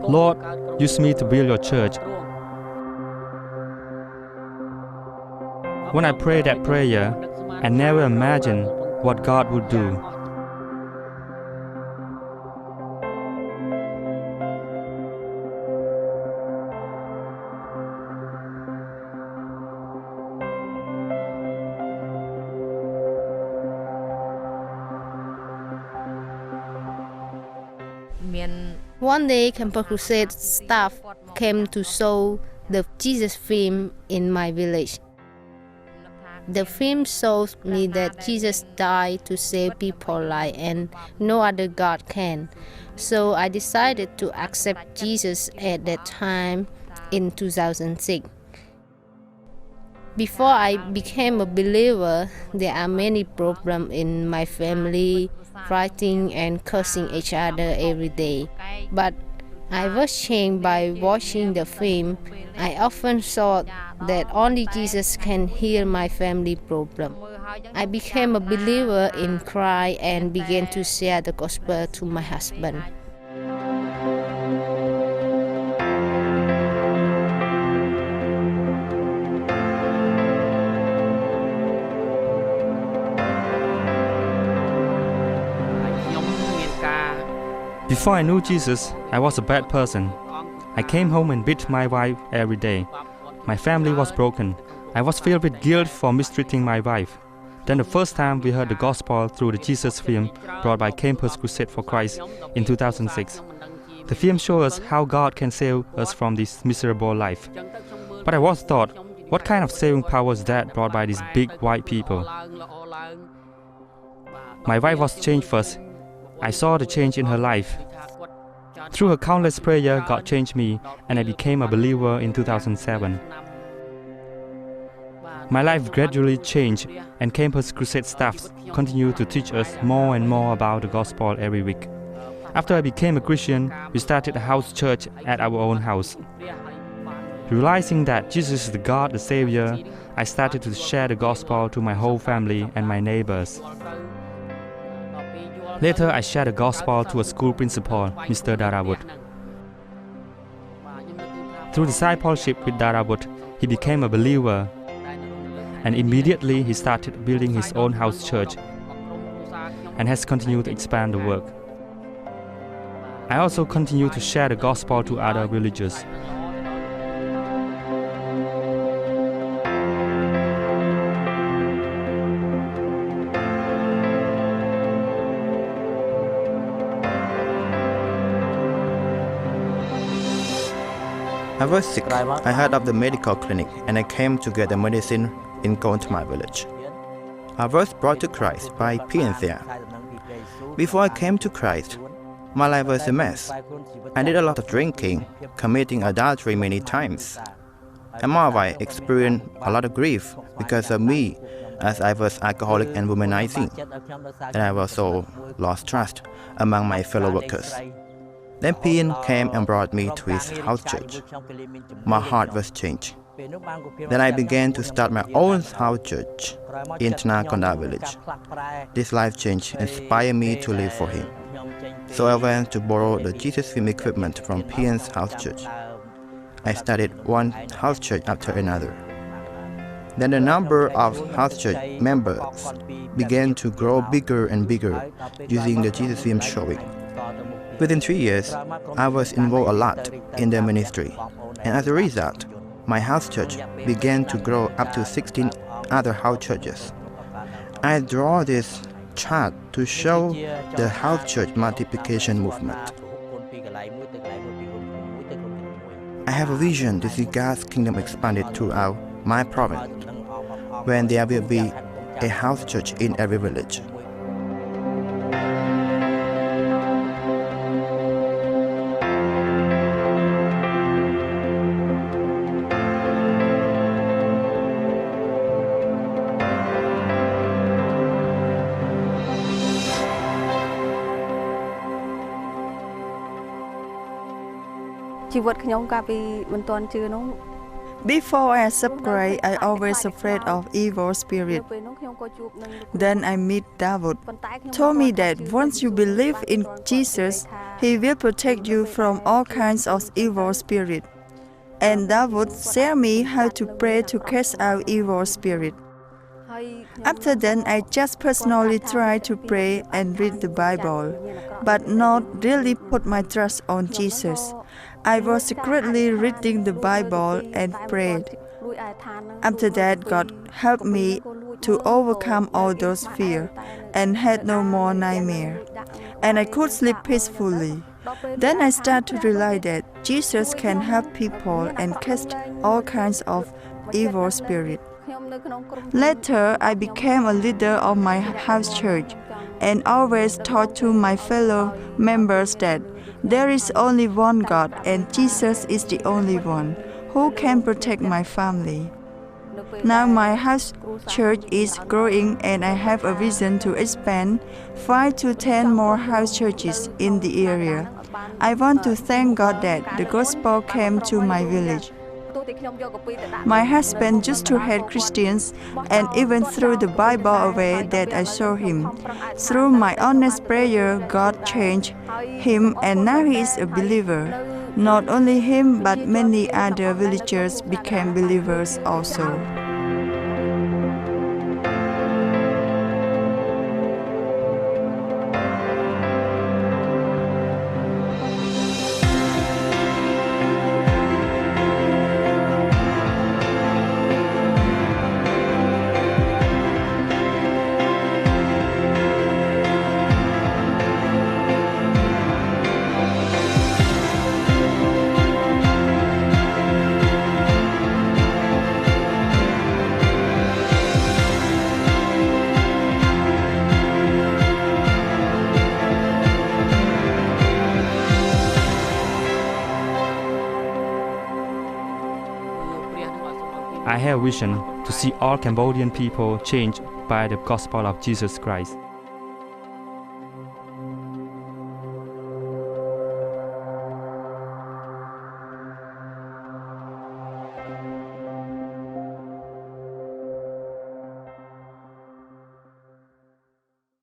Lord, use me to build your church. When I pray that prayer, I never imagined what God would do. One day, Campus Crusade staff came to show the Jesus film in my village. The film shows me that Jesus died to save people's life and no other God can. So I decided to accept Jesus at that time in 2006. Before I became a believer, there are many problems in my family, fighting and cursing each other every day. But I was changed by watching the film. I often thought that only Jesus can heal my family problem. I became a believer in Christ and began to share the gospel to my husband. Before I knew Jesus, I was a bad person. I came home and beat my wife every day. My family was broken. I was filled with guilt for mistreating my wife. Then the first time we heard the gospel through the Jesus film brought by Campus Crusade for Christ in 2006. The film showed us how God can save us from this miserable life. But I was thought, what kind of saving power is that brought by these big white people? My wife was changed first. I saw the change in her life. Through her countless prayers, God changed me, and I became a believer in 2007. My life gradually changed, and Campus Crusade staff continue to teach us more and more about the gospel every week. After I became a Christian, we started a house church at our own house. Realizing that Jesus is the God, the Savior, I started to share the gospel to my whole family and my neighbors. Later, I shared the gospel to a school principal, Mr. Darawut. Through discipleship with Darawut, he became a believer, and immediately he started building his own house church and has continued to expand the work. I also continue to share the gospel to other villagers. I was sick. I heard of the medical clinic and I came to get the medicine in going to my village. I was brought to Christ by parents there. Before I came to Christ, my life was a mess. I did a lot of drinking, committing adultery many times. And my wife experienced a lot of grief because of me, as I was alcoholic and womanizing. And I also lost trust among my fellow workers. Then Pian came and brought me to his house church. My heart was changed. Then I began to start my own house church in Tanakonda village. This life change inspired me to live for him. So I went to borrow the Jesus film equipment from Pian's house church. I started one house church after another. Then the number of house church members began to grow bigger and bigger using the Jesus film showing. Within 3 years, I was involved a lot in the ministry, and as a result, my house church began to grow up to 16 other house churches. I draw this chart to show the house church multiplication movement. I have a vision to see God's kingdom expanded throughout my province, when there will be a house church in every village. Before I accept Christ, I always afraid of evil spirit. Then I meet David, told me that once you believe in Jesus, He will protect you from all kinds of evil spirit. And David showed me how to pray to cast out evil spirit. After that, I just personally try to pray and read the Bible, but not really put my trust on Jesus. I was secretly reading the Bible and prayed. After that, God helped me to overcome all those fears and had no more nightmare, and I could sleep peacefully. Then I started to realize that Jesus can help people and cast all kinds of evil spirits. Later, I became a leader of my house church and always taught to my fellow members that there is only one God and Jesus is the only one who can protect my family. Now my house church is growing and I have a vision to expand 5 to 10 more house churches in the area. I want to thank God that the gospel came to my village. My husband used to hate Christians and even threw the Bible away that I showed him. Through my honest prayer, God changed him and now he is a believer. Not only him, but many other villagers became believers also. I have a vision to see all Cambodian people changed by the gospel of Jesus Christ.